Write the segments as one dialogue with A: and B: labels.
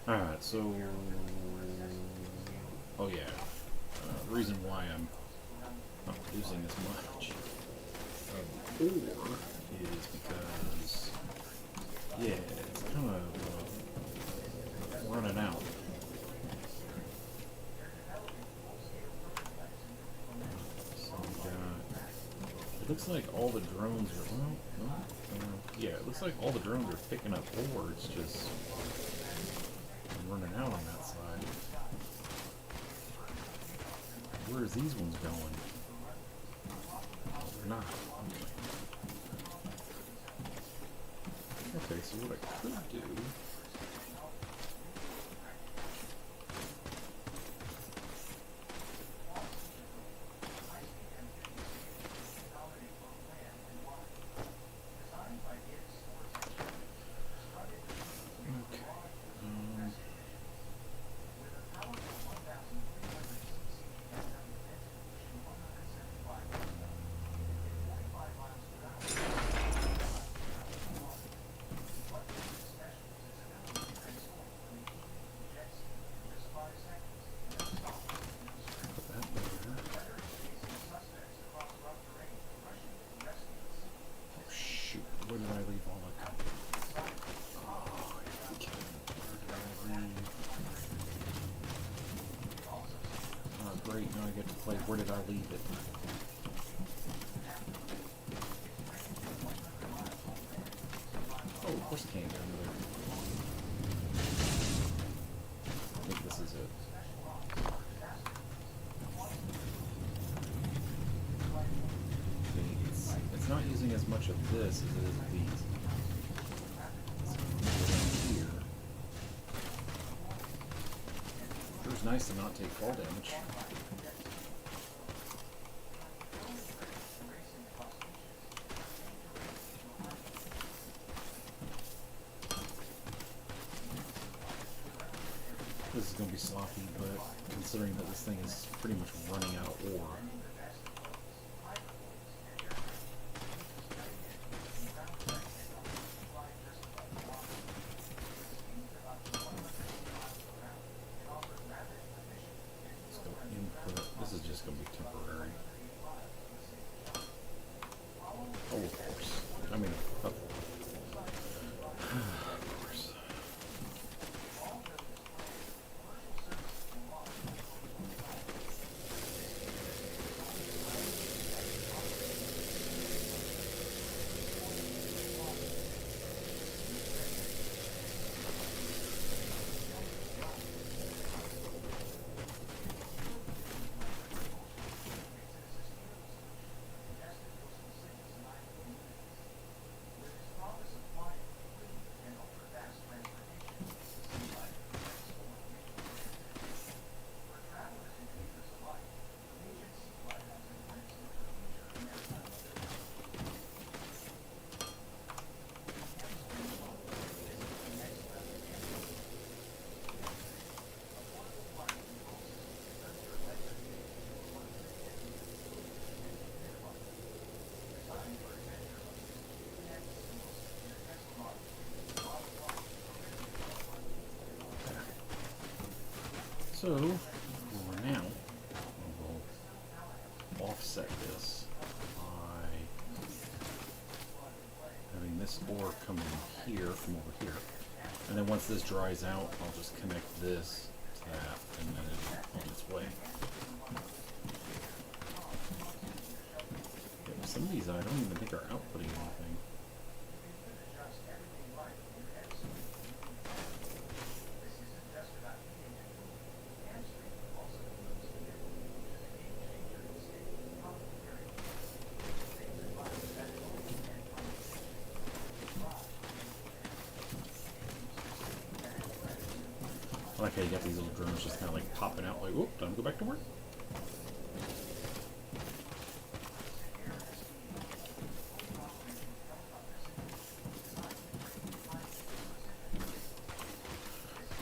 A: Alright, so... Oh yeah. Reason why I'm not using as much of the ore is because, yeah, it's kind of running out. So we got... It looks like all the drones are... Well, no, yeah, it looks like all the drones are picking up ore. It's just running out on that side. Where's these ones going? Oh, they're not. Okay, so what I could do... Okay. Put that there. Oh shoot, where did I leave all that? Oh, you're kidding. Where did I leave? Oh great, now I get to play where did I leave it? Oh, of course it can't get under there. I think this is it. See, it's not using as much of this as it is of these. So here. It was nice to not take fall damage. This is going to be sloppy, but considering that this thing is pretty much running out of ore. Let's go input. This is just going to be temporary. Oh, of course. I mean, of course. So, for now, we'll offset this by having this ore come in here from over here. And then once this dries out, I'll just connect this to that, and then it'll on its way. Yeah, some of these I don't even think are outputting anything. I like how you got these little drones just kind of like popping out like, whoop, time to go back to work.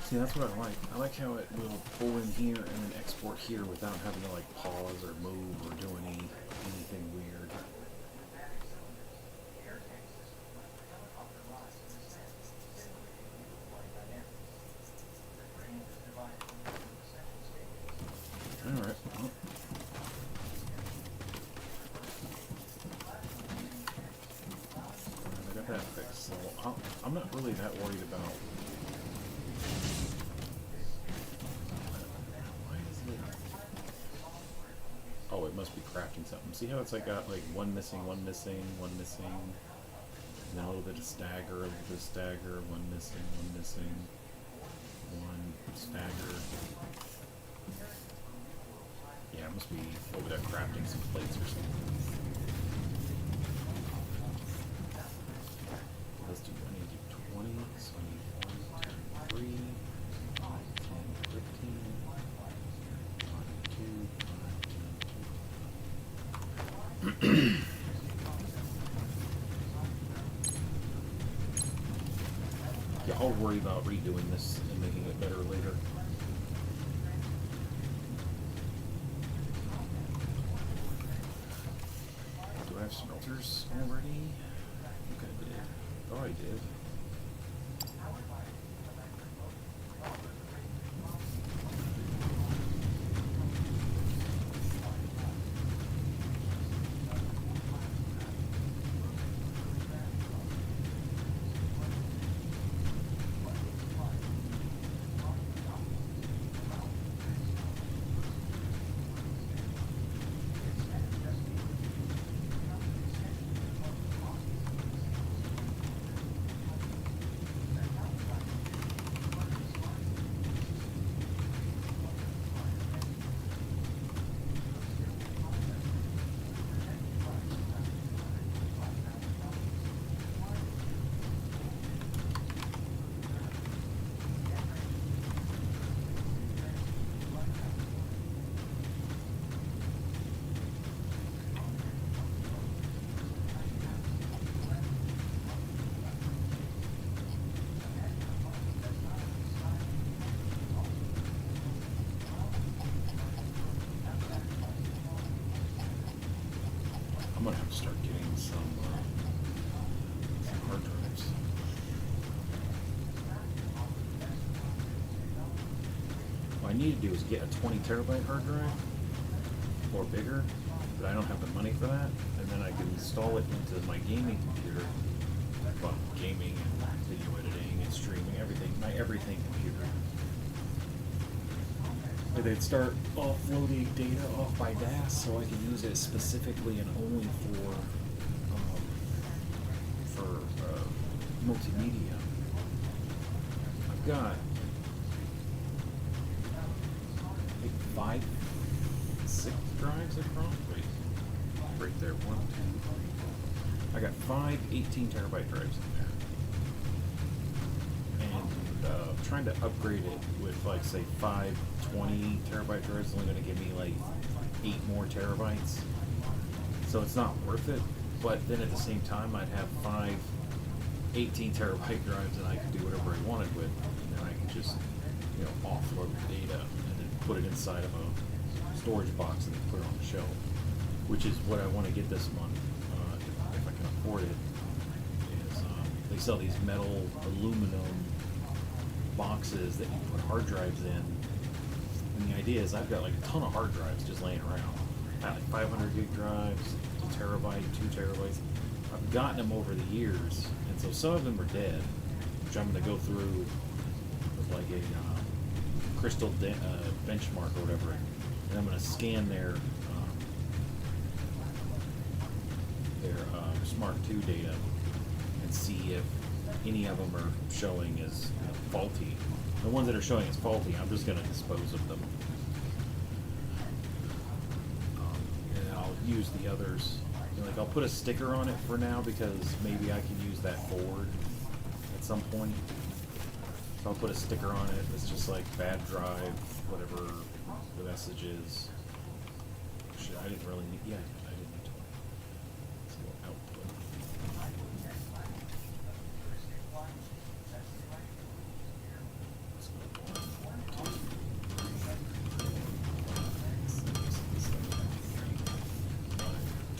A: See, that's what I like. I like how it will pull in here and then export here without having to like pause or move or do anything weird. I'm not really that worried about. Why is it? Oh, it must be crafting something. See how it's like got like one missing, one missing, one missing, and then a little bit of stagger, a little bit of stagger, one missing, one stagger. Yeah, it must be over there crafting some plates or something. Let's do, I need to do 20, so I need 1, 2, 3, 5, 10, 15, 1, 2, 5, 10, 2. Yeah, I'll worry about redoing this and making it better later. Do I have smelters already? I think I did. Oh, I did. I'm gonna have to start getting some hard drives. What I need to do is get a 20 terabyte hard drive or bigger, but I don't have the money for that. And then I can install it into my gaming computer. Well, gaming and video editing and streaming, everything, my everything computer. And they'd start offloading data off my NAS so I can use it specifically and only for multimedia. I've got like 5, 6 drives across. Wait, right there, 1, 2, 3. I got 5 18 terabyte drives in there. And trying to upgrade it with like say 5 20 terabyte drives is only going to give me like 8 more terabytes, so it's not worth it. But then at the same time, I'd have 5 18 terabyte drives and I could do whatever I wanted with, and then I could just, you know, offload the data and then put it inside of a storage box and then put it on the shelf, which is what I want to get this month, if I can afford it. Is they sell these metal aluminum boxes that you put hard drives in. And the idea is I've got like a ton of hard drives just laying around. I have like 500 gig drives, a terabyte, 2 terabytes. I've gotten them over the years, and so some of them are dead, which I'm going to go through with like a crystal benchmark or whatever, and I'm going to scan their Smart 2 data and see if any of them are showing as faulty. The ones that are showing as faulty, I'm just going to dispose of them. And I'll use the others. You know, like I'll put a sticker on it for now because maybe I can use that forward at some point. So I'll put a sticker on it that's just like bad drive, whatever the message is. Shit, I didn't really need. Yeah, I didn't need 20. Let's go output.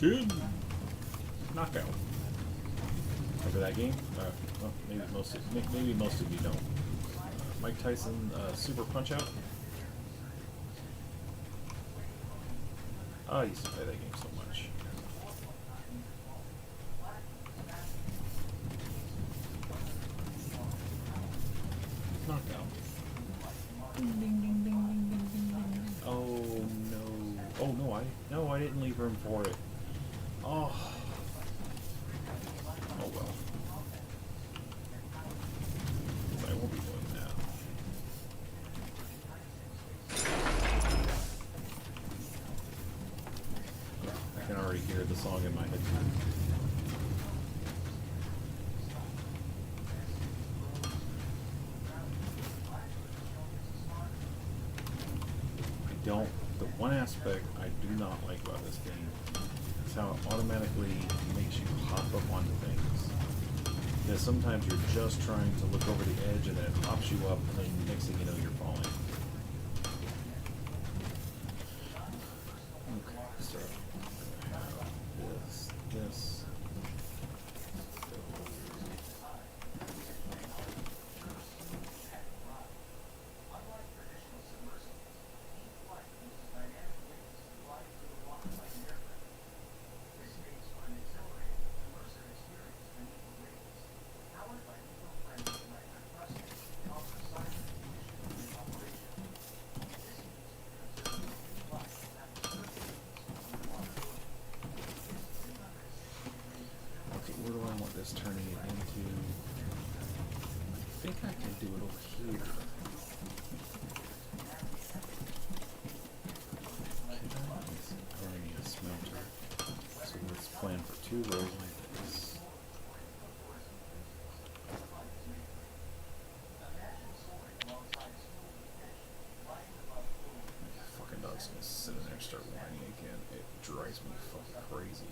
A: Good knockout. Remember that game? Well, maybe most of you don't. Mike Tyson Super Punch Out. Oh, I used to play that game so much. Ding, ding, ding, ding, ding, ding, ding, ding. Oh no. Oh no, I didn't leave room for it. Oh. Oh well. I won't be doing that. I can already hear the song in my head. The one aspect I do not like about this game is how it automatically makes you hop up onto things. Because sometimes you're just trying to look over the edge and then it hops you up and then next thing you know you're falling. Okay, so I'm gonna have this. Turning it into, I think I can do it over here. I need a smelter. So let's plan for 2 rows like this. Fucking dog's gonna sit in there and start whining again. It drives me fucking crazy.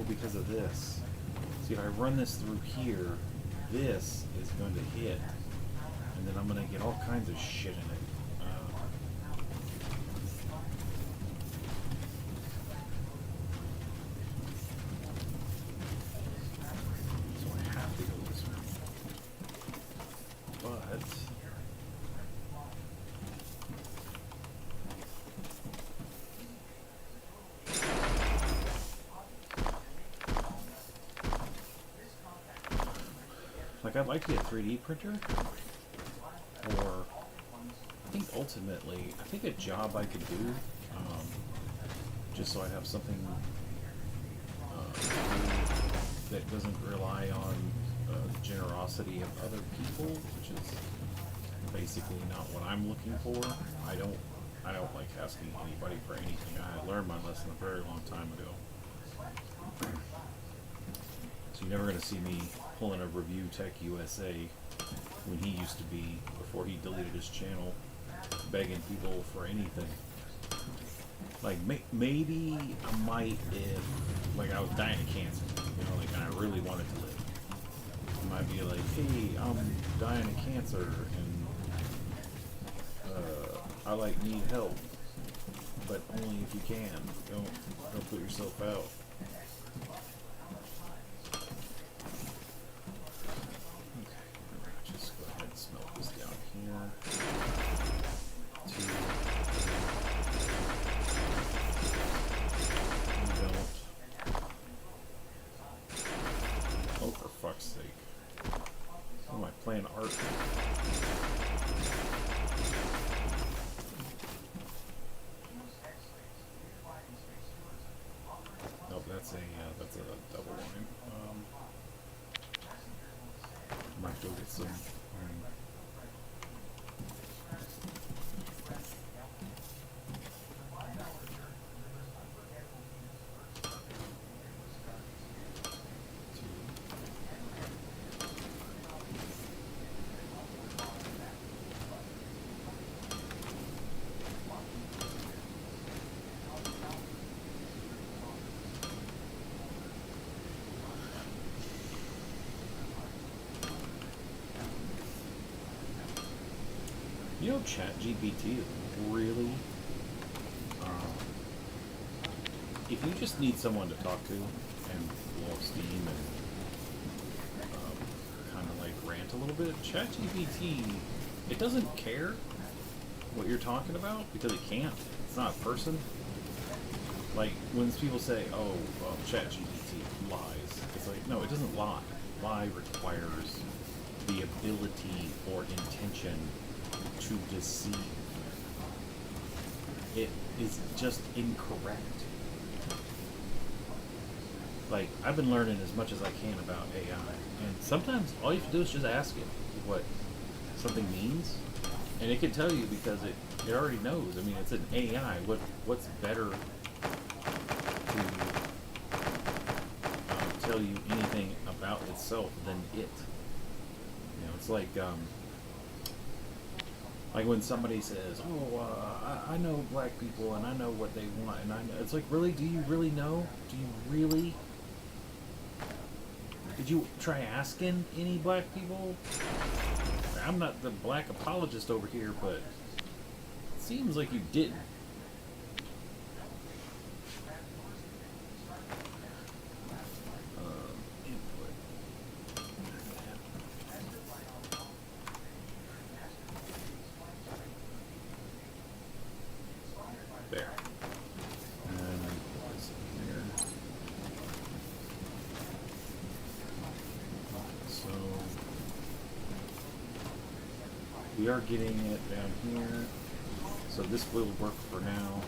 A: Because of this. See, if I run this through here, this is going to hit, and then I'm going to get all kinds of shit in it. So I have to go this way. But like, I'd like to get a 3D printer, or I think ultimately, I think a job I could do, just so I have something that doesn't rely on the generosity of other people, which is basically not what I'm looking for. I don't like asking anybody for anything. I learned my lesson a very long time ago. So you're never going to see me pulling a Review Tech USA when he used to be, before he deleted his channel, begging people for anything. Like, maybe I might if, like, I was dying of cancer, you know, like, and I really wanted to live. I might be like, hey, I'm dying of cancer, and I, like, need help. But only if you can. Don't put yourself out. Playing art. Nope, that's a double line. Might go get some. know, ChatGPT is really, um, if you just need someone to talk to and blow up steam and kind of like rant a little bit, ChatGPT, it doesn't care what you're talking about because it can't. It's not a person. Like when people say, "Oh, ChatGPT lies," it's like, no, it doesn't lie. Lie requires the ability or intention to deceive. It is just incorrect. Like, I've been learning as much as I can about AI, and sometimes all you have to do is just ask it what something means, and it can tell you because it already knows. I mean, it's an AI. What's better to tell you anything about itself than it? You know, it's like when somebody says, "Oh, I know black people and I know what they want," and I know, it's like, really? Do you really know? Do you really? Did you try asking any black people? I'm not the black apologist over here, but it seems like you didn't. Input. There. And what's in here? So we are getting it down here. So this will work for now.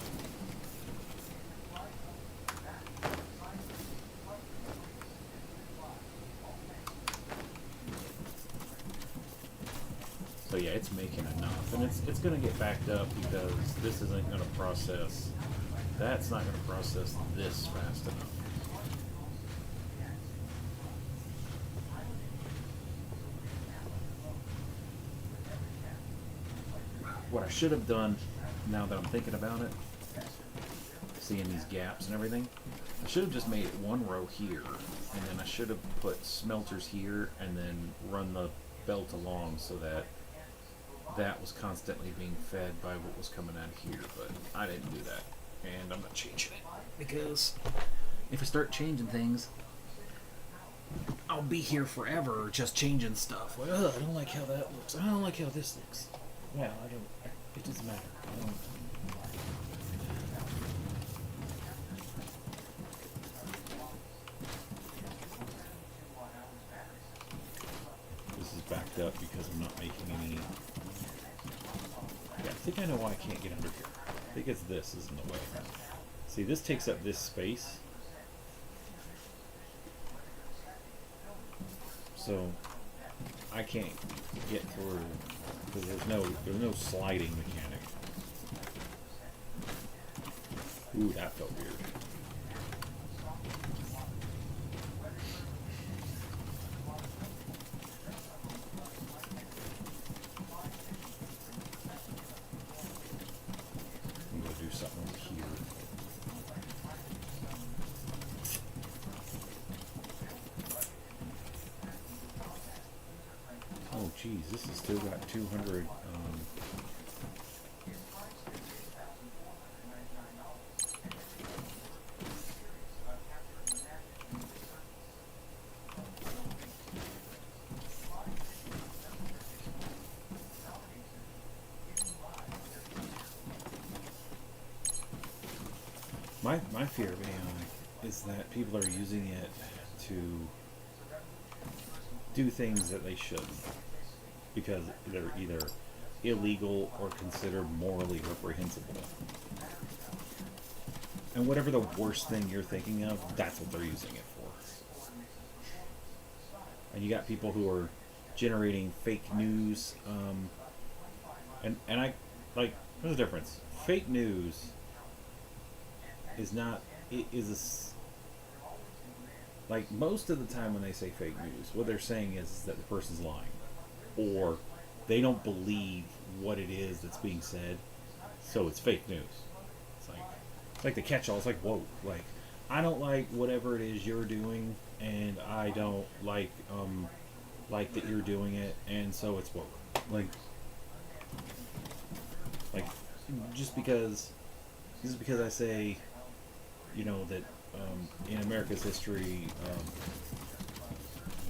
A: So yeah, it's making enough, and it's going to get backed up because this isn't going to process. That's not going to process this fast enough. What I should have done, now that I'm thinking about it, seeing these gaps and everything, I should have just made one row here, and then I should have put smelters here, and then run the belt along so that that was constantly being fed by what was coming out of here, but I didn't do that, and I'm not changing it, because if I start changing things, I'll be here forever just changing stuff. Like, I don't like how that looks. I don't like how this looks. Well, I don't. It doesn't matter. I don't. This is backed up because I'm not making any. Yeah, I think I know why I can't get under here. I think it's this is in the way. See, this takes up this space. So I can't get through because there's no sliding mechanic. Ooh, that felt weird. I'm gonna do something over here. Oh geez, this has still got 200. My fear of AI is that people are using it to do things that they shouldn't because they're either illegal or considered morally reprehensible. And whatever the worst thing you're thinking of, that's what they're using it for. And you got people who are generating fake news, and I, like, there's a difference. Fake news is not, it is like most of the time when they say fake news, what they're saying is that the person's lying, or they don't believe what it is that's being said, so it's fake news. It's like the catch-all. It's like, whoa, like, I don't like whatever it is you're doing, and I don't like that you're doing it, and so it's woke. Like, Like, just because, this is because I say, that in America's history,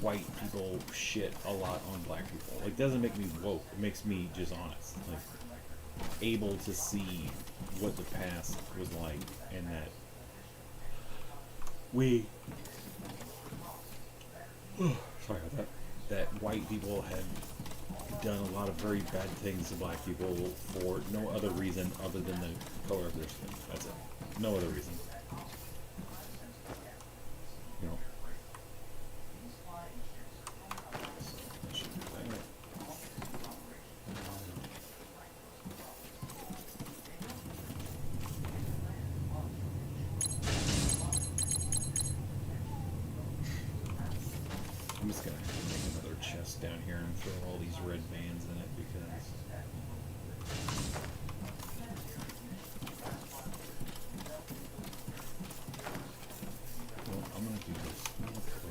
A: white people shit a lot on black people. Like, doesn't make me woke. It makes me just honest. Like, able to see what the past was like, and that we, sorry about that, that white people had done a lot of very bad things to black people for no other reason other than the color of their skin. That's it. No other reason. You know. So that should be that. I'm just gonna make another chest down here and throw all these red bands in it because I'm gonna do this. I'm gonna put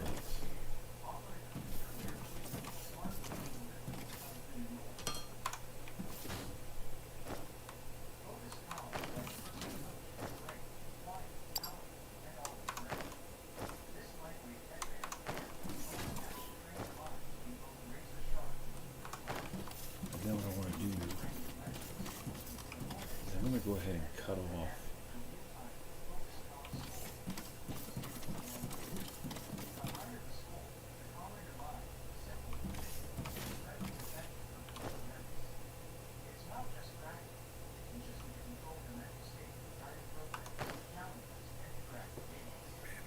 A: then what I want to do is I'm gonna go ahead and cut off.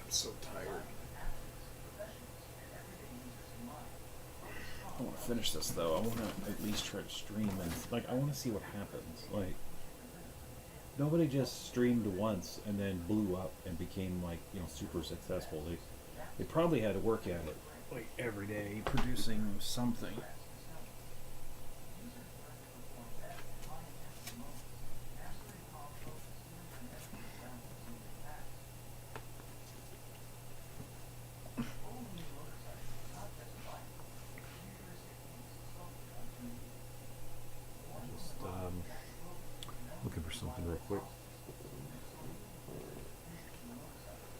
A: I'm so tired. I want to finish this though. I want to at least try to stream and I want to see what happens. Like, nobody just streamed once and then blew up and became super successful. They probably had to work at it like every day, producing something. Looking for something real quick.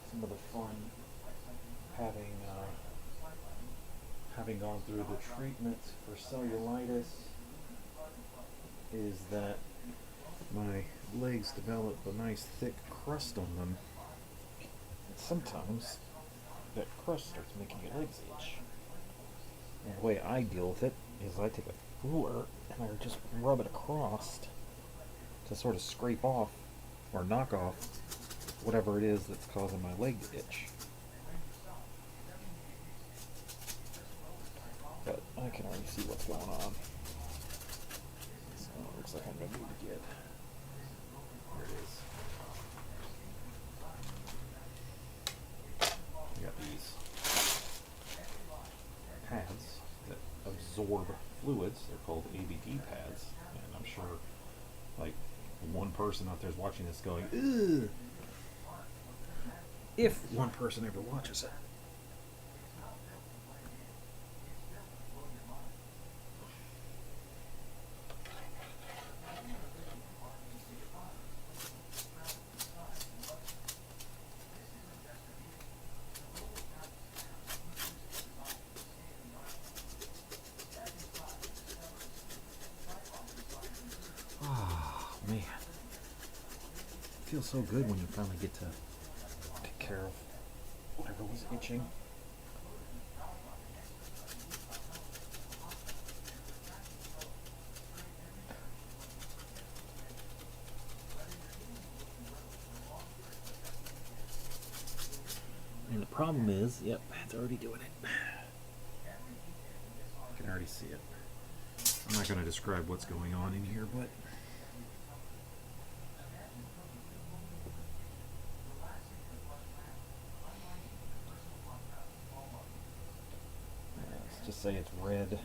A: Some of the fun having gone through the treatment for cellulitis is that my legs develop a nice thick crust on them. And sometimes that crust starts making your legs itch. And the way I deal with it is I take a ruler and I just rub it across to sort of scrape off or knock off whatever it is that's causing my leg to itch. But I can already see what's going on. So it looks like I'm going to need to get... Here it is. We got these pads that absorb fluids. They're called ABD pads. And I'm sure, one person out there is watching this going, ugh! If one person ever watches it. Man, it feels so good when you finally get to take care of whatever was itching. And the problem is, yep, it's already doing it. You can already see it. I'm not going to describe what's going on in here, but let's just say it's red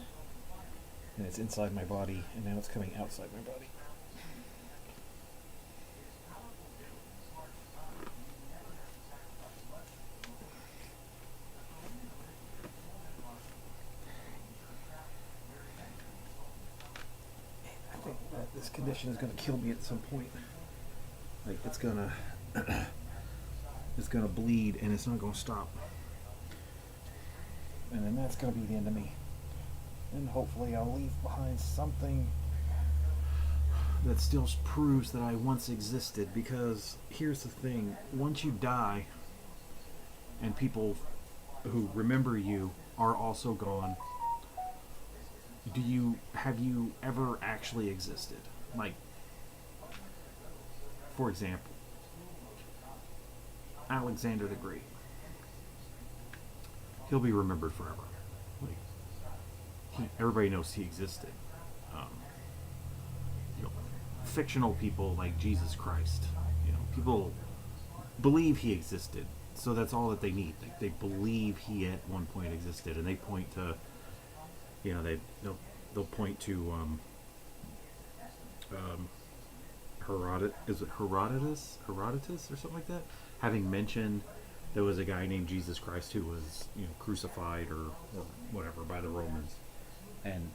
A: and it's inside my body and now it's coming outside my body.
B: condition is going to kill me at some point. Like, it's going to it's going to bleed and it's not going to stop. And then that's going to be the end of me. And hopefully I'll leave behind something that still proves that I once existed. Because here's the thing, once you die and people who remember you are also gone, have you ever actually existed? Like, for example, Alexander the Great. He'll be remembered forever. Like, everybody knows he existed. You know, fictional people like Jesus Christ. You know, people believe he existed, so that's all that they need. They believe he at one point existed, and they point to, you know, they'll point to Herodotus or something like that, having mentioned there was a guy named Jesus Christ who was, you know, crucified or whatever by the Romans. And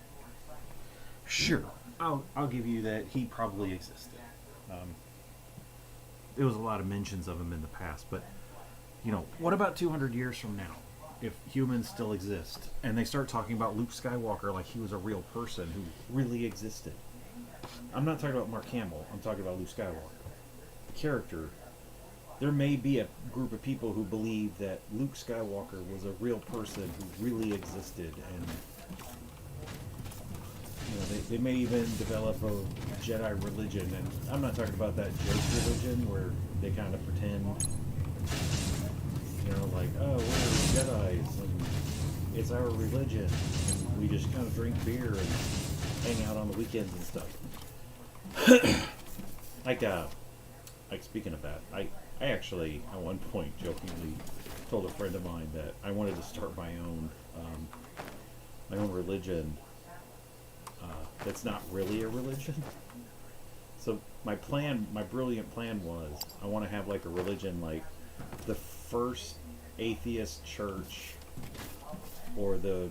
B: sure, I'll give you that he probably existed. There was a lot of mentions of him in the past, but you know, what about 200 years from now, if humans still exist and they start talking about Luke Skywalker like he was a real person who really existed? I'm not talking about Mark Hamill. I'm talking about Luke Skywalker, the character. There may be a group of people who believe that Luke Skywalker was a real person who really existed, and you know, they may even develop a Jedi religion. And I'm not talking about that joke religion where they kind of pretend, you know, like, oh, we're Jedis and it's our religion. And we just kind of drink beer and hang out on the weekends and stuff. Like speaking of that, I actually at one point jokingly told a friend of mine that I wanted to start my own religion. That's not really a religion. So my brilliant plan was, I want to have like a religion like the first atheist church, or the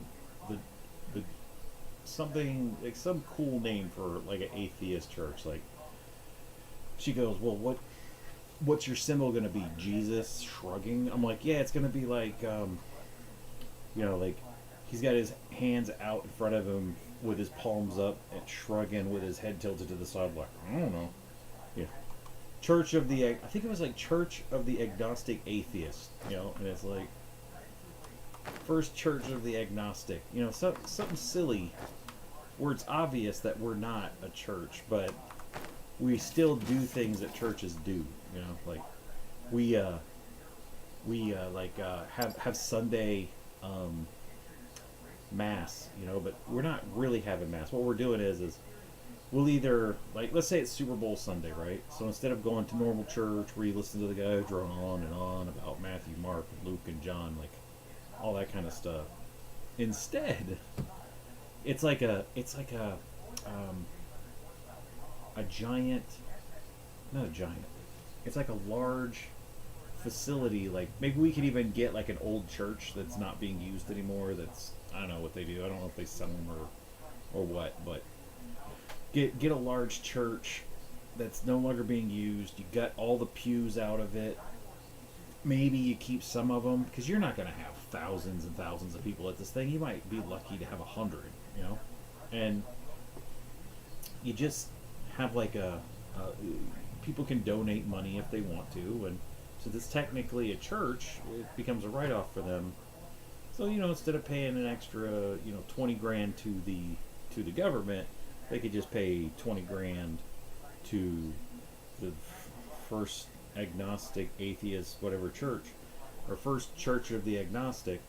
B: something like some cool name for like an atheist church. Like, she goes, well, what's your symbol gonna be? Jesus shrugging? I'm like, yeah, it's gonna be like, you know, like he's got his hands out in front of him with his palms up and shrugging with his head tilted to the side, like, I don't know. Yeah. I think it was like Church of the Agnostic Atheist, you know, and it's like First Church of the Agnostic, you know, something silly where it's obvious that we're not a church, but we still do things that churches do, you know, like we have Sunday mass, you know, but we're not really having mass. What we're doing is we'll either, like, let's say it's Super Bowl Sunday, right? So instead of going to normal church where you listen to the guy drone on and on about Matthew, Mark, Luke, and John, like all that kind of stuff, instead it's like a giant, not a giant, it's like a large facility. Like, maybe we could even get like an old church that's not being used anymore, that's, I don't know what they do, I don't know if they sell them or what, but get a large church that's no longer being used. You got all the pews out of it. Maybe you keep some of them, because you're not going to have thousands and thousands of people at this thing. You might be lucky to have 100, you know, and you just have like people can donate money if they want to, and so this technically a church, it becomes a write-off for them. So, you know, instead of paying an extra, you know, 20 grand to the government, they could just pay 20 grand to the First Agnostic Atheist whatever church, or First Church of the Agnostic,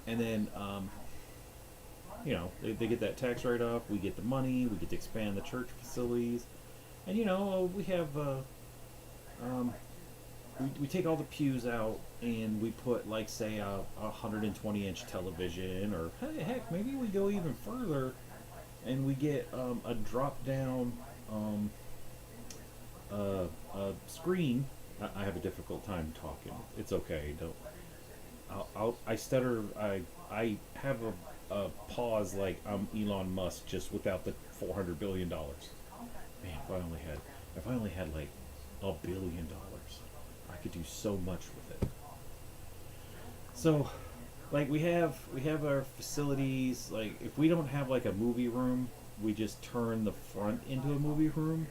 B: and then you know, they get that tax write-off, we get the money, we get to expand the church facilities, and, you know, we have we take all the pews out and we put, like, say a 120-inch television, or heck, maybe we go even further and we get a drop-down screen. I have a difficult time talking. It's okay. I stutter. I have a pause like I'm Elon Musk, just without the $400 billion. Man, if I only had like $1 billion, I could do so much with it. So, like we have our facilities. Like if we don't have like a movie room, we just turn the front into a movie room,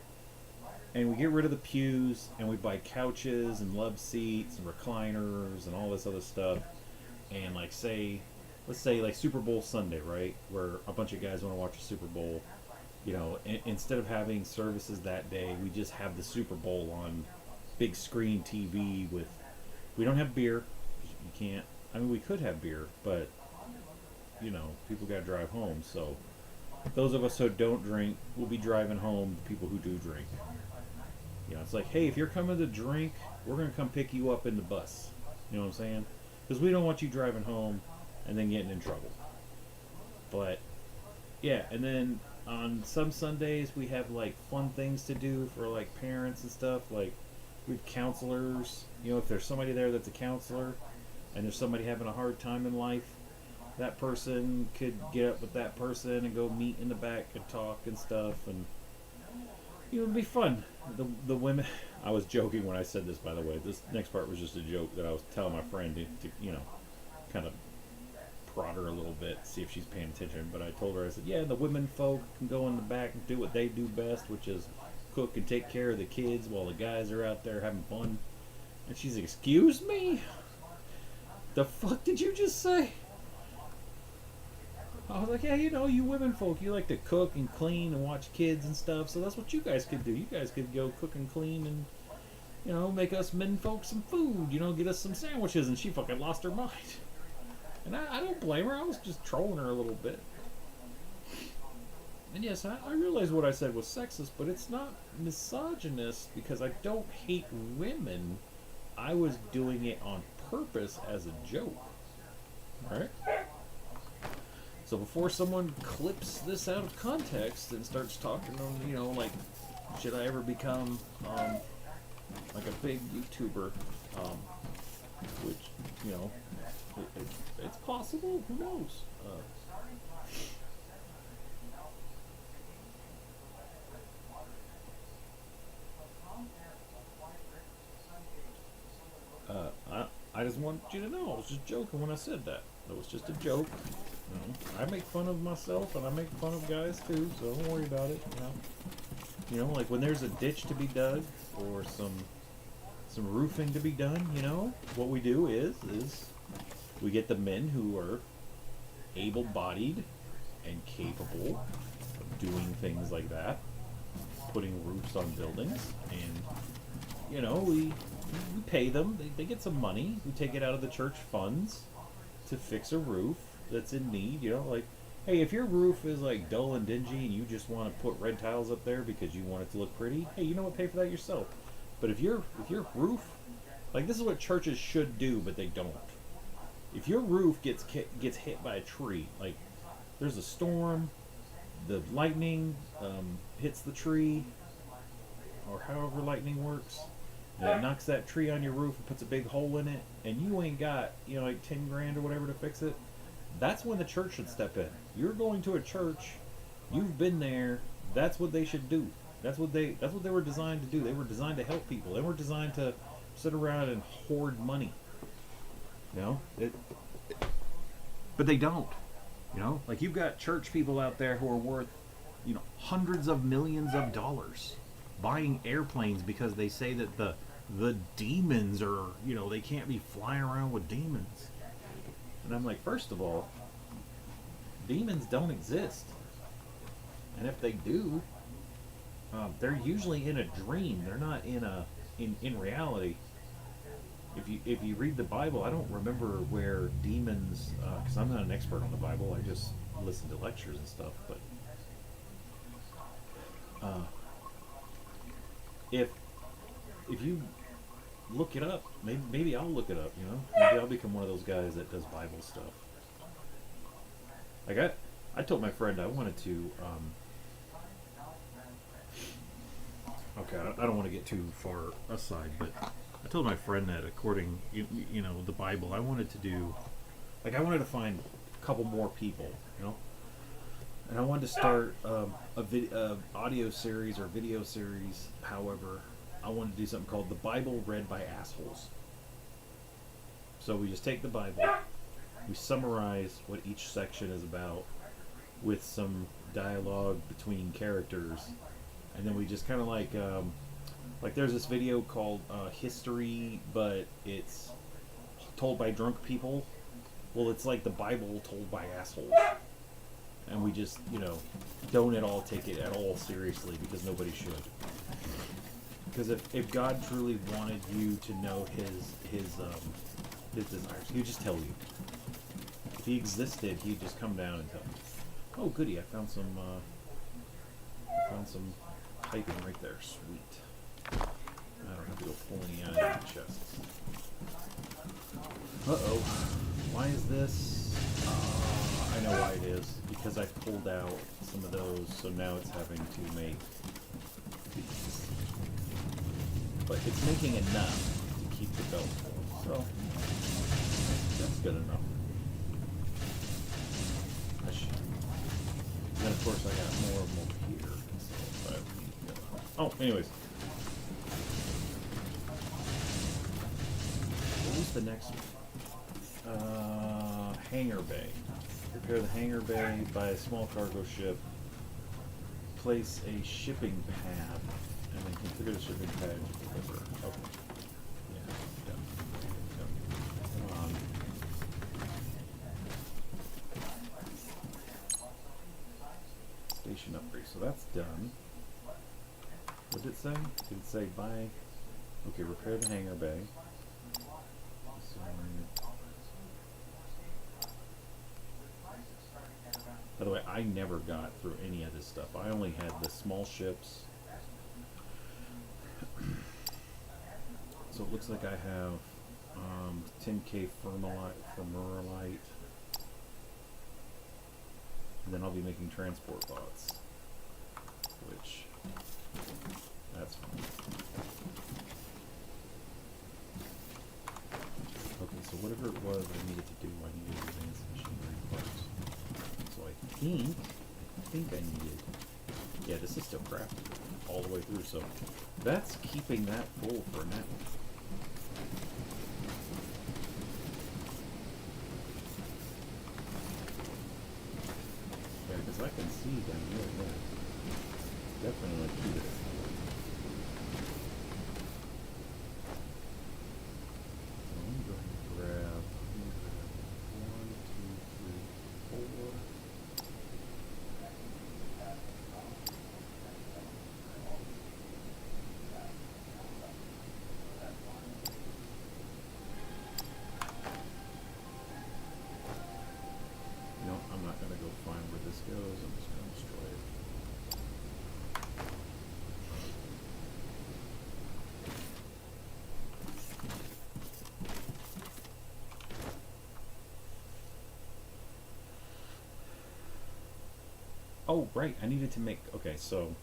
B: and we get rid of the pews, and we buy couches and love seats and recliners and all this other stuff. And like say, let's say like Super Bowl Sunday, right, where a bunch of guys want to watch a Super Bowl. Instead of having services that day, we just have the Super Bowl on big screen TV with. We don't have beer. You can't. I mean, we could have beer, but people got to drive home. So those of us who don't drink will be driving home. The people who do drink. It's like, hey, if you're coming to drink, we're gonna come pick you up in the bus. You know what I'm saying? Because we don't want you driving home and then getting in trouble. But yeah, and then on some Sundays we have like fun things to do for like parents and stuff. Like we have counselors. If there's somebody there that's a counselor, and there's somebody having a hard time in life, that person could get up with that person and go meet in the back and talk and stuff, and it'd be fun. The women. I was joking when I said this, by the way. This next part was just a joke that I was telling my friend to kind of prod her a little bit, see if she's paying attention. But I told her, I said, yeah, the women folk can go in the back and do what they do best, which is cook and take care of the kids while the guys are out there having fun. And she's like, excuse me? The fuck did you just say? I was like, yeah, you women folk, you like to cook and clean and watch kids and stuff, so that's what you guys could do. You guys could go cook and clean and, make us men folk some food, get us some sandwiches. And she fucking lost her mind. And I don't blame her. I was just trolling her a little bit. And yes, I realize what I said was sexist, but it's not misogynist because I don't hate women. I was doing it on purpose as a joke. Alright? So before someone clips this out of context and starts talking on, like, should I ever become, like a big YouTuber, which, it's possible, who knows? I just want you to know, I was just joking when I said that. It was just a joke. I make fun of myself and I make fun of guys too, so don't worry about it. Like when there's a ditch to be dug or some roofing to be done. What we do is we get the men who are able-bodied and capable of doing things like that, putting roofs on buildings, and we pay them. They get some money. We take it out of the church funds to fix a roof that's in need. Like, hey, if your roof is like dull and dingy and you just want to put red tiles up there because you want it to look pretty, hey, pay for that yourself. But if your roof, like, this is what churches should do, but they don't. If your roof gets hit by a tree, like there's a storm, the lightning hits the tree, or however lightning works, and it knocks that tree on your roof and puts a big hole in it, and you ain't got like 10 grand or whatever to fix it. That's when the church should step in. You're going to a church, you've been there. That's what they should do. That's what they were designed to do. They were designed to help people. They were designed to sit around and hoard money. But they don't. Like, you've got church people out there who are worth, hundreds of millions of dollars, buying airplanes because they say that the demons are, they can't be flying around with demons. And I'm like, first of all, demons don't exist. And if they do, they're usually in a dream. They're not in reality. If you read the Bible, I don't remember where demons, because I'm not an expert on the Bible. I just listen to lectures and stuff. But if you look it up, maybe I'll look it up. Maybe I'll become one of those guys that does Bible stuff. Like I told my friend I wanted to. Okay, I don't want to get too far aside, but
C: I told my friend that according, you know, the Bible, I wanted to do.
B: Like I wanted to find a couple more people, you know, and I wanted to start audio series or video series. However, I wanted to do something called the Bible read by assholes. So we just take the Bible, we summarize what each section is about with some dialogue between characters, and then we just kind of like there's this video called History, but it's told by drunk people. Well, it's like the Bible told by assholes. And we just, you know, don't at all take it at all seriously because nobody should. Because if God truly wanted you to know his desires, he would just tell you. If he existed, he'd just come down and tell you. Oh, goody! I found some piping right there. Sweet. I don't have to go pull any out of the chests. Uh-oh. Why is this? I know why it is. Because I pulled out some of those, so now it's having to make these. But it's making enough to keep the belt full, so that's good enough. And then of course I got more of them over here. So I need to go. Oh, anyways. What was the next one? Hangar bay. Repair the hangar bay, buy a small cargo ship, place a shipping pad, and then configure the shipping pad to deliver. Okay. Yeah. Come on. Station upgrade. So that's done. What did it say? Did it say buy? Okay, repair the hangar bay. By the way, I never got through any of this stuff. I only had the small ships. So it looks like I have 10k fermerolite. And then I'll be making transport bots. Which, that's fine. Okay, so whatever it was I needed to do, I needed advanced machinery parts. So I think I needed, yeah, this is still crafted all the way through, so that's keeping that full for now. Yeah, because I can see down here, yeah. Definitely keep it. Oh, right, I needed to make, okay, so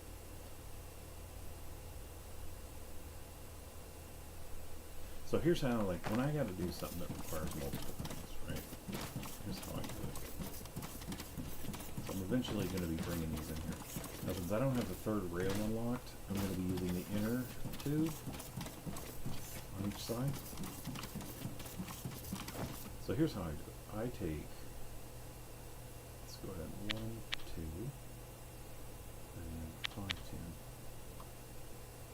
B: here's how, like, when I gotta do something that requires multiple things, right? Here's how I do it. So I'm eventually gonna be bringing these in here. Now, since I don't have the third rail unlocked, I'm gonna be using the inner two on each side. So here's how I do it. I take, let's go ahead, 1, 2, and 5, 10.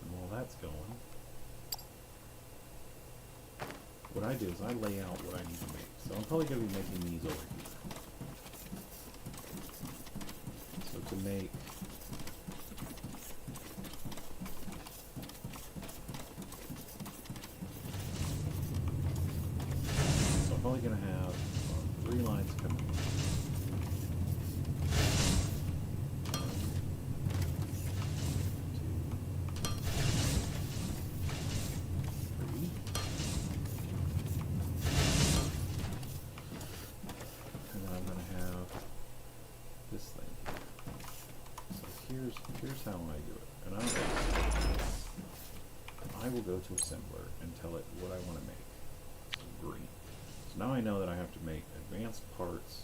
B: And while that's going, what I do is I lay out what I need to make. So I'm probably going to be making these over here. So to make so I'm probably going to have 3 lines coming in. Here's how I do it. And I will go to assembler and
A: tell it what I want to make. So green. So now I know that I have to make advanced parts,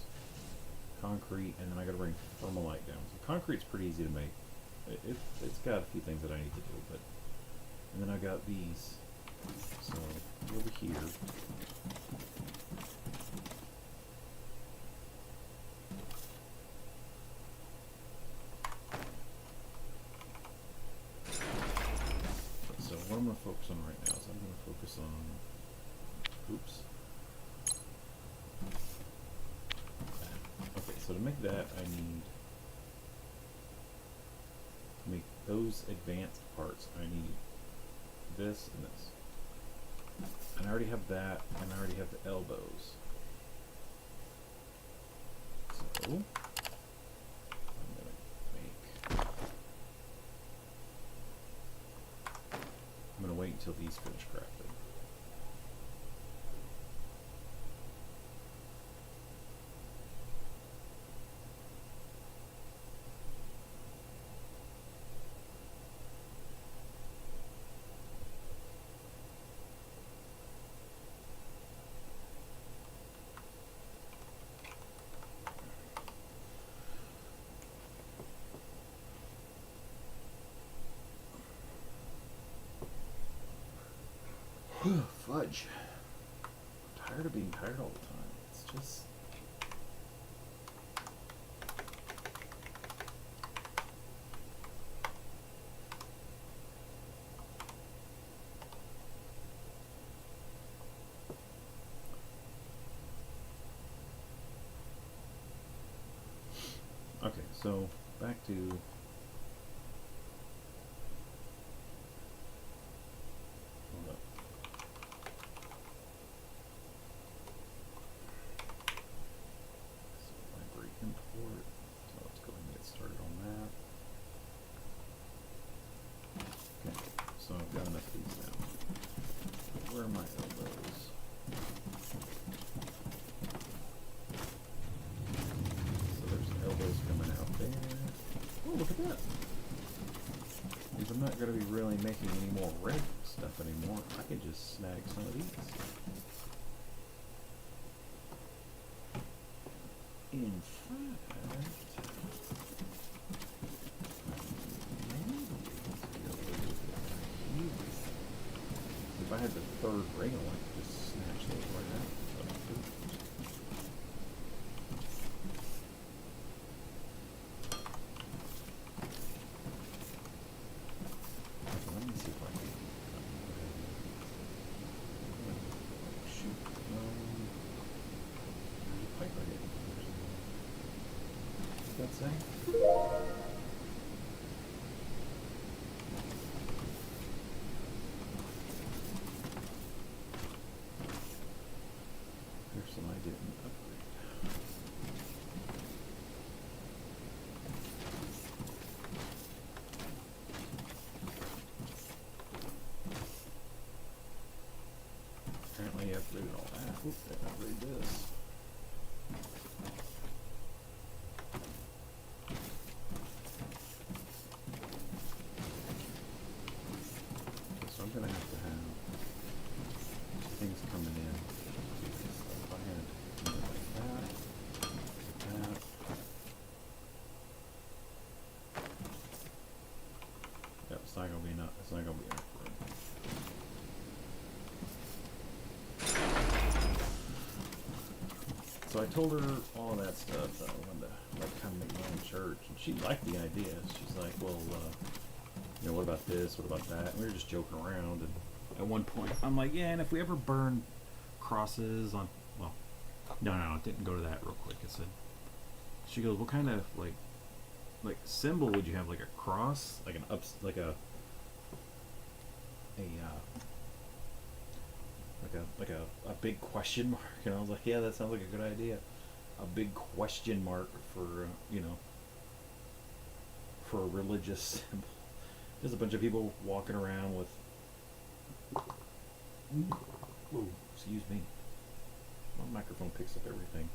A: concrete, and then I got to bring thermalite down. So concrete's pretty easy to make. It's got a few things that I need to do, but and then I got these. So over here. So what I'm going to focus on right now is I'm going to focus on, oops. Okay, so to make that I need, to make those advanced parts, I need this and this. And I already have that, and I already have the elbows. So, I'm going to make, I'm going to wait until these finish crafted. Fudge. I'm tired of being tired all the time. It's just... Okay, so back to... Hold up. So library import. So let's go ahead and get started on that. Okay, so I've got enough of these now. Where are my elbows? So there's elbows coming out there. Oh, look at that. Because I'm not going to be really making any more red stuff anymore. I can just snag some of these. In fact, if I had the third rail, I could just snatch those right out. Let me see if I can. Shoot. There's a pipe right here. What's that say? There's some I didn't upgrade. Apparently I upgraded all that. Oops, I didn't upgrade this. So I'm gonna have to have things coming in. So if I had something like that. Yep, it's not gonna be enough. It's not gonna be enough room. So I told her all of that stuff. I wanted to like kind of make my own church, and she liked the idea. She's like, "Well, you know, what about this? What about that?" And we were just joking around. And
C: At one point, I'm like, yeah, and if we ever burn crosses on, well, no, it didn't go to that real quick. It said, she goes, what kind of like symbol would you have? Like a cross, like an ups, like a
B: big question mark, and I was like, yeah, that sounds like a good idea. A big question mark for you know, for a religious symbol. There's a bunch of people walking around with. Ooh, excuse me. My microphone picks up everything.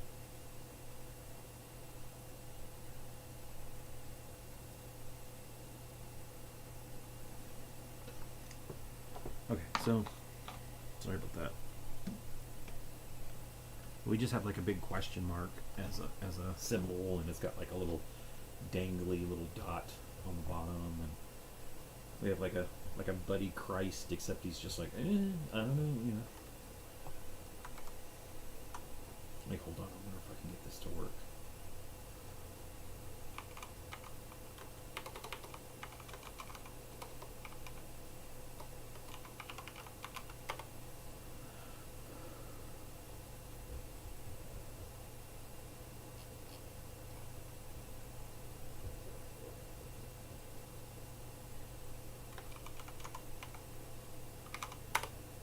C: Okay, so Sorry about that. We just have like a big question mark as a
B: Symbol, and it's got like a little dangly little dot on the bottom, and we have like a Buddy Christ, except he's just like, I don't know, you know. Like, hold on, I wonder if I can get this to work.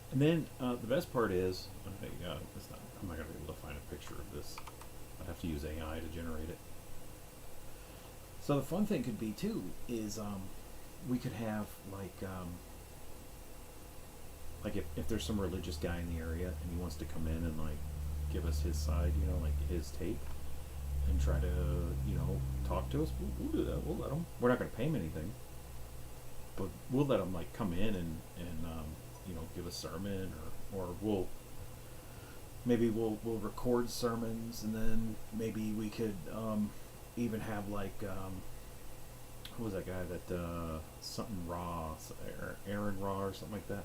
B: And then the best part is, I'm not going to be able to find a picture of this. I'd have to use AI to generate it. So the fun thing could be too is we could have like if there's some religious guy in the area and he wants to come in and like give us his side, you know, like his take, and try to, you know, talk to us, we'll do that. We'll let him. We're not going to pay him anything, but we'll let him like come in and you know, give a sermon, or we'll record sermons, and then maybe we could even have like who was that guy that something Raw, Aaron Raw or something like that,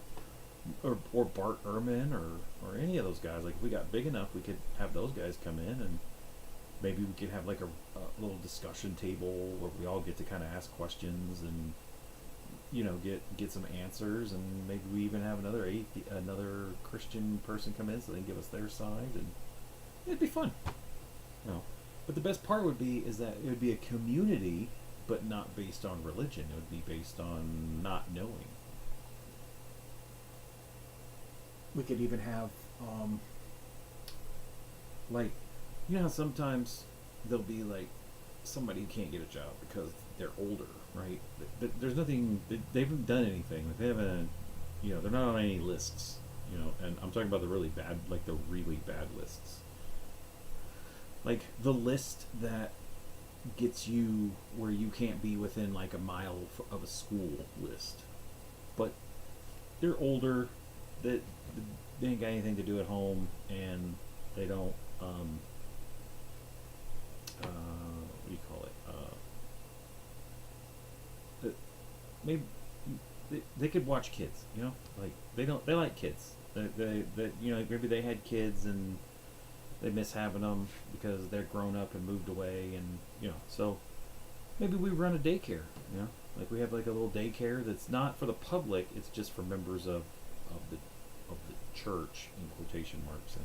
B: or Bart Ehrman, or any of those guys. Like if we got big enough, we could have those guys come in, and maybe we could have like a little discussion table where we all get to kind of ask questions and, you know, get some answers, and maybe we even have another Christian person come in so they can give us their side, and it'd be fun. You know, but the best part would be is that it would be a community, but not based on religion. It would be based on not knowing. We could even have like, you know how sometimes there'll be like somebody who can't get a job because they're older, right? There's nothing, they haven't done anything. Like they haven't, you know, they're not on any lists, you know, and I'm talking about the really bad, like the really bad lists. Like the list that gets you where you can't be within like a mile of a school list. But they're older, they ain't got anything to do at home, and they don't, what do you call it? Maybe they could watch kids, you know, like they like kids. They you know, maybe they had kids and they miss having them because they're grown up and moved away, and you know, so maybe we run a daycare, you know, like we have like a little daycare that's not for the public, it's just for members of the church in quotation marks,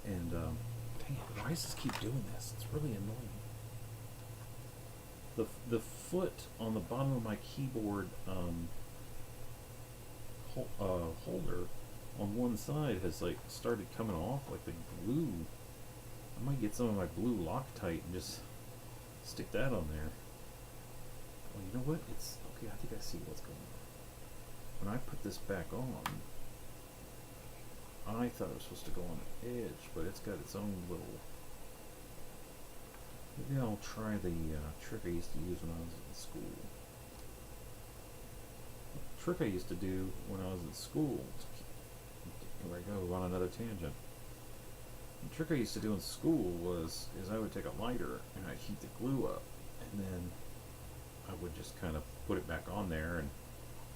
B: and dang it, why does this keep doing this? It's really annoying. The foot on the bottom of my keyboard holder on one side has like started coming off, like the glue. I might get some of my blue Loctite and just stick that on there. Well, you know what? It's okay. I think I see what's going on. When I put this back on, I thought it was supposed to go on the edge, but it's got its own little. Maybe I'll try the trick I used to use when I was in school. The trick I used to do when I was in school. Here I go on another tangent. The trick I used to do in school is I would take a lighter and I'd heat the glue up, and then I would just kind of put it back on there and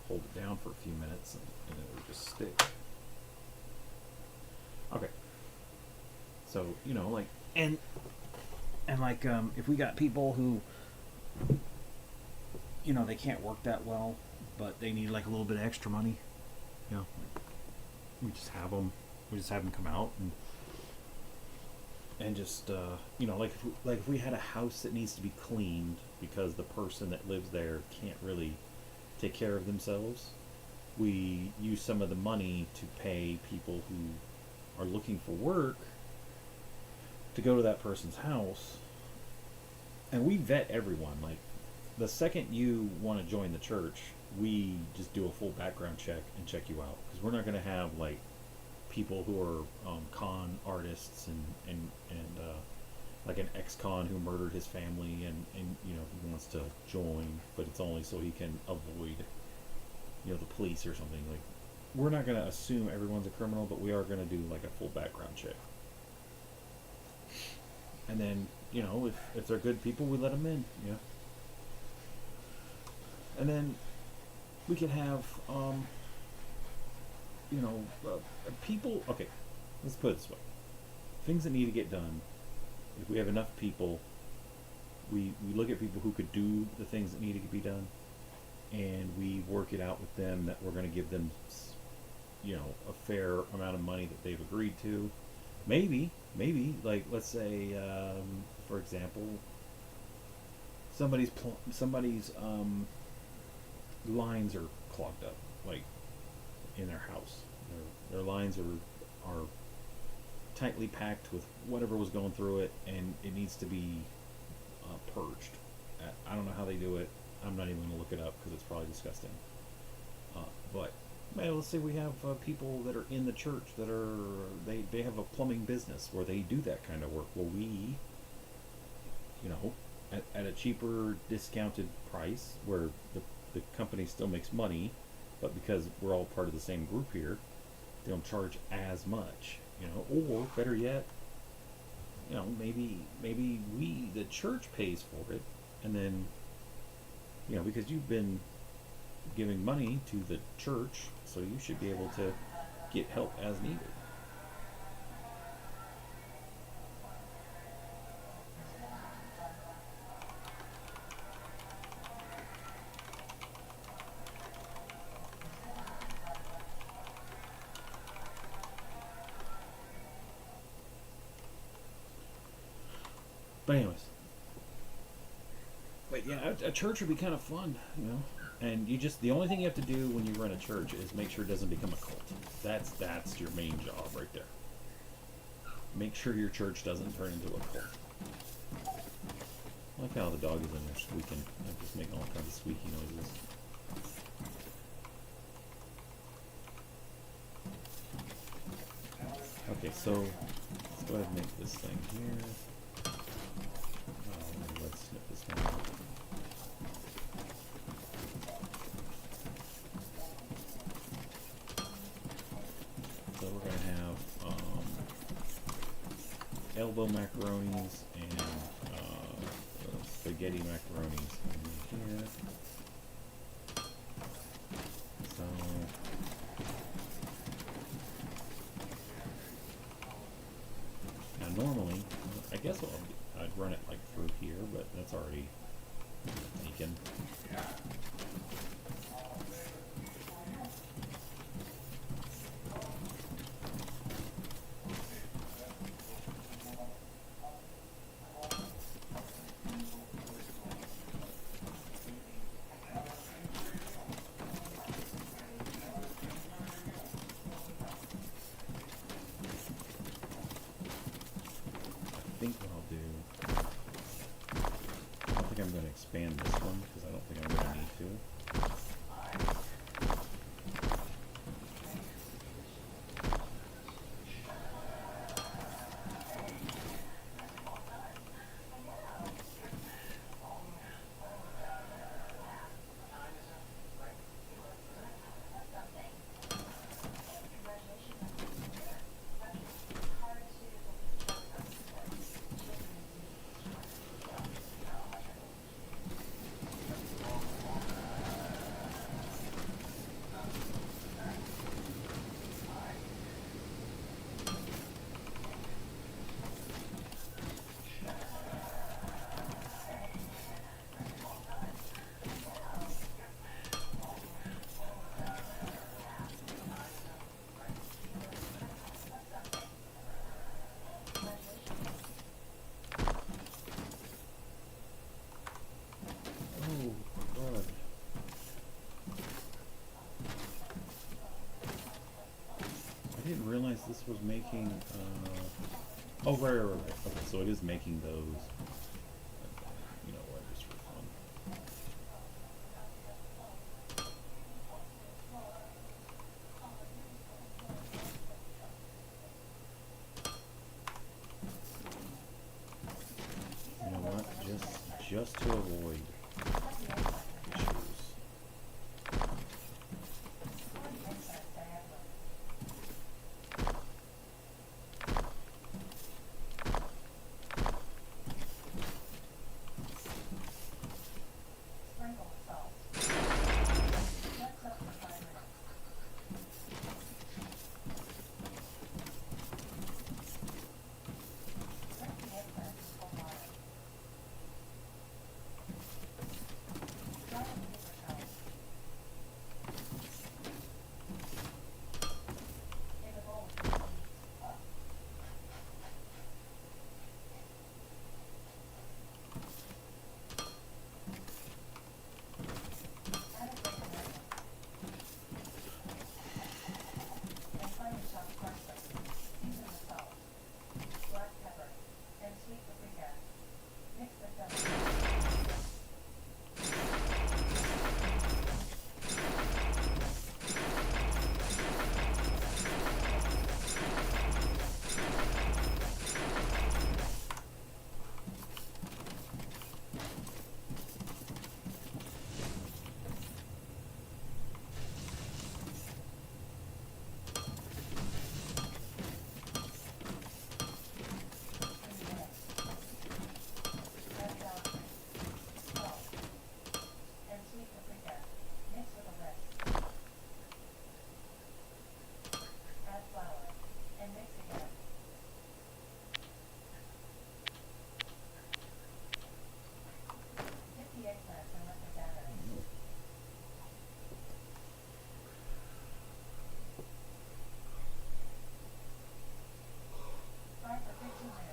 B: hold it down for a few minutes, and it would just stick. Okay. So, you know, like, and like, if we got people who, you know, they can't work that well, but they need like a little bit of extra money, you know, we just have them come out and just, you know, like if we had a house that needs to be cleaned because the person that lives there can't really take care of themselves, we use some of the money to pay people who are looking for work to go to that person's house, and we vet everyone. Like the second you want to join the church, we just do a full background check and check you out, because we're not going to have like people who are con artists and like an ex-con who murdered his family and you know, he wants to join, but it's only so he can avoid, you know, the police or something. Like we're not going to assume everyone's a criminal, but we are going to do like a full background check. And then, you know, if they're good people, we let them in, you know. And then we could have, you know, people. Okay, let's put it this way: things that need to get done. If we have enough people, we look at people who could do the things that need to be done, and we work it out with them that we're going to give them, you know, a fair amount of money that they've agreed to. Maybe, like let's say, for example, somebody's lines are clogged up, like in their house. Their lines are tightly packed with whatever was going through it, and it needs to be purged. I don't know how they do it. I'm not even going to look it up because it's probably disgusting. But man, let's say we have people that are in the church that are they have a plumbing business where they do that kind of work. Well, we, you know, at a cheaper discounted price where the company still makes money, but because we're all part of the same group here, they don't charge as much, you know. Or better yet, you know, maybe we, the church, pays for it, and then, you know, because you've been giving money to the church, so you should be able to get help as needed. But anyways, but yeah, a church would be kind of fun, you know. And you just, the only thing you have to do when you run a church is make sure it doesn't become a cult. That's your main job right there. Make sure your church doesn't turn into a cult. I like how the dog is in there squeaking. I'm just making all kinds of squeaky noises. Okay, so let's go ahead and make this thing here. Let's snip this one out. So we're going to have elbow macaronis and spaghetti macaronis in here. So now normally, I guess I'd run it like through here, but that's already taken. I think what I'll do, I don't think I'm going to expand this one because I don't think I'm going to need to. I didn't realize this was making, oh, right. Okay, so it is making those, you know what, just for fun. You know what, just to avoid issues.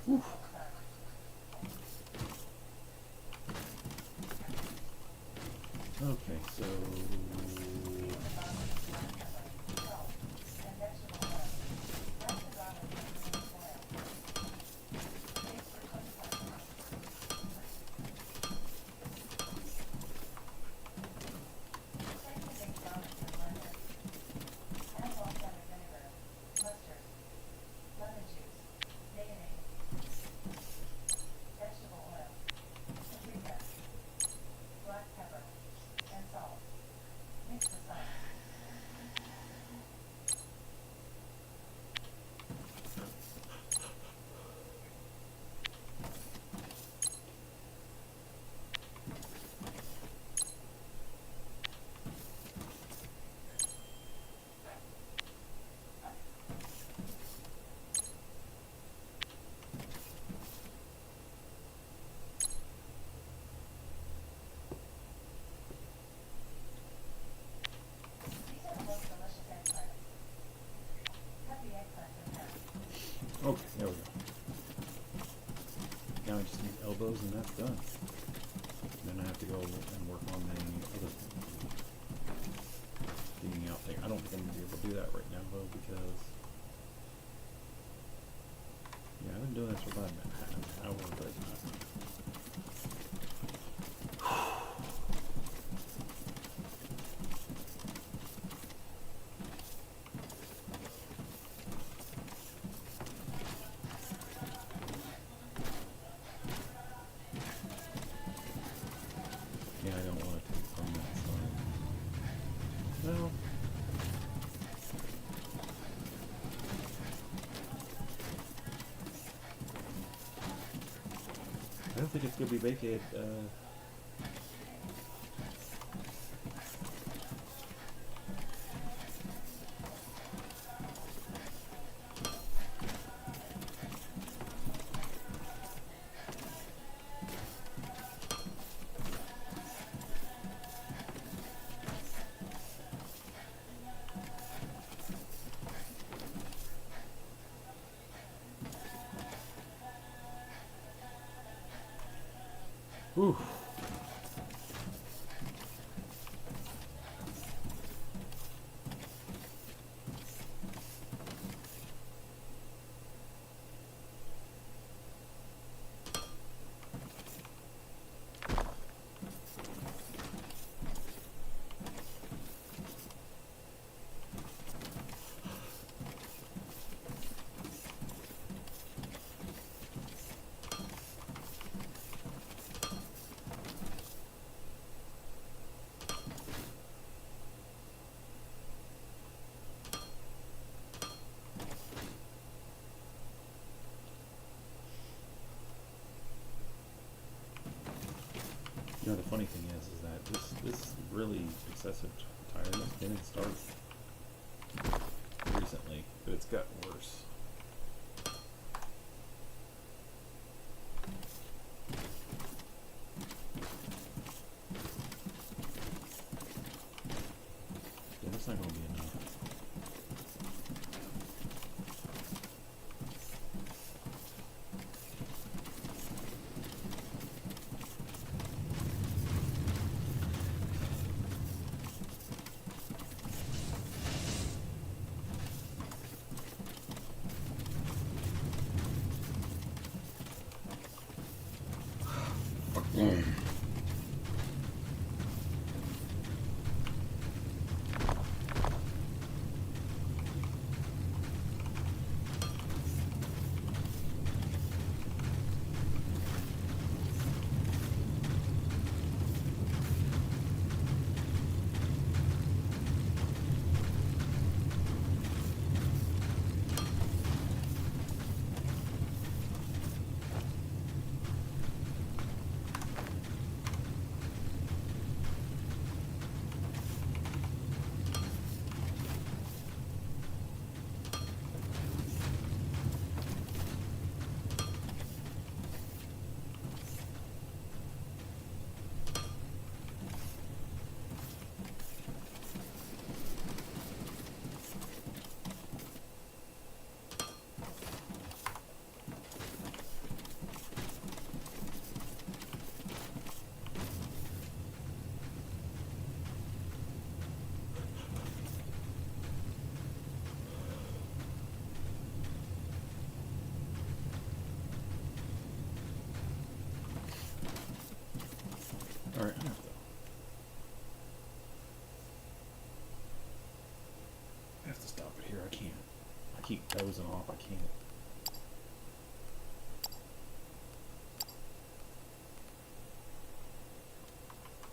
B: Whew. Okay, so okay, there we go. Now I just need elbows and that's done. Then I have to go and work on the other digging out thing. I don't think I'm gonna be able to do that right now though because yeah, I've been doing this for about an hour, but yeah, I don't want to take from that side. Well, I don't think it's gonna be vacated. Whew. You know, the funny thing is that this really excessive tiredness didn't start recently, but it's gotten worse. Yeah, that's not going to be enough. keep dozing off. I can't.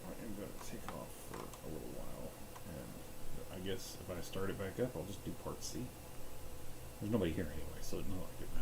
A: I am going to take off for a little while, and I guess if I start it back up, I'll just do part C.
B: There's nobody here anyway, so it's not like it